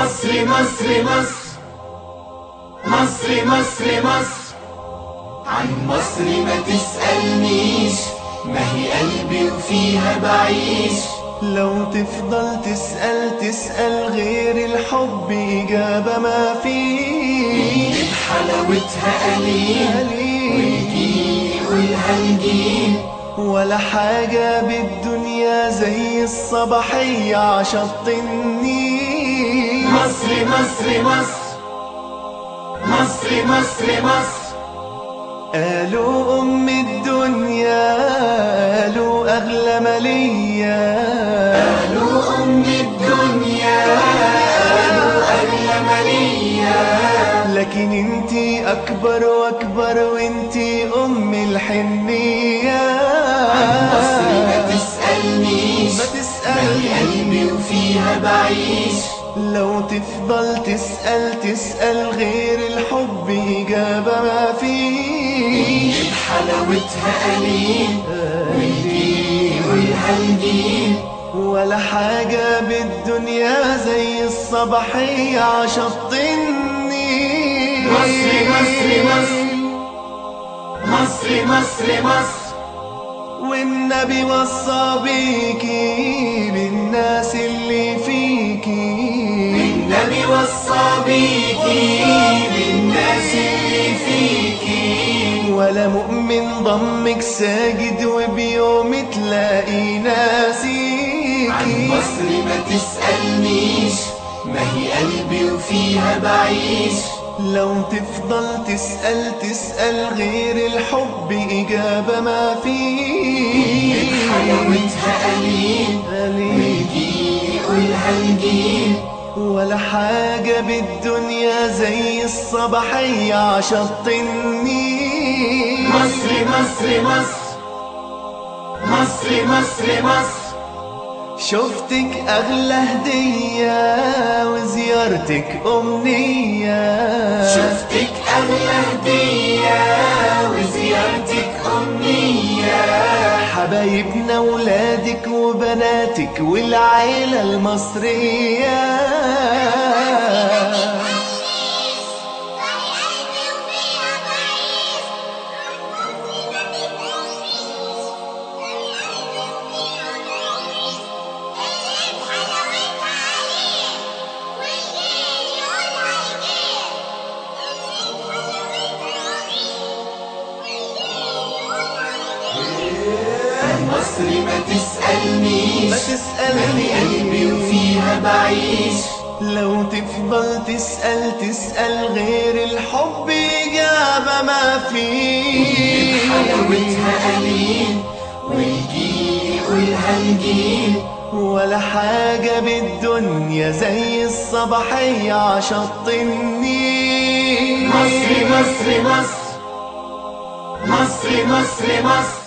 مصر مصر مصر مصر مصر مصر. عن مصر ما تسألنيش، ما هي قلبي وفيها بعيش. لو تفضل تسأل غير الحب إجابة ما فيش. حلاوتها قليل والجيل والهالجيل، ولا حاجة بالدنيا زي الصباحية عشط النيل. مصر مصر مصر مصر مصر مصر. قالوا أم الدنيا، قالوا أغلى مالية، قالوا أم الدنيا، قالوا أغلى مالية. لكن انتي أكبر وأكبر وانتي أم الحنية. عن مصر ما تسألنيش، ما هي قلبي وفيها بعيش. لو تفضل تسأل غير الحب إجابة ما فيش. حلاوتها قليل والجيل والهالجيل، ولا حاجة بالدنيا زي الصباحية عشط النيل. مصر مصر مصر مصر مصر مصر. والنبي وصى بيكي بالناس اللي فيكي. النبي وصى بيكي بالناس اللي فيكي. ولا مؤمن ضمك ساجد وبيوم تلاقي ناسيكي. عن مصر ما تسألنيش، ما هي قلبي وفيها بعيش. لو تفضل تسأل غير الحب إجابة ما فيش. حلاوتها قليل والجيل والهالجيل، ولا حاجة بالدنيا زي الصباحية عشط النيل. مصر مصر مصر مصر مصر مصر. شفتك أغلى هدية وزيارتك أمنية. شفتك أغلى هدية وزيارتك أمنية. حبايبنا ولادك وبناتك والعيلة المصرية. مصر ما تسألنيش، ما تسألنيش، قلبي وفيها بعيش. لو تفضل تسأل غير الحب إجابة ما فيش. حلاوتها قليل والجيل والهالجيل، ولا حاجة بالدنيا زي الصباحية عشط النيل. مصر مصر مصر مصر مصر مصر.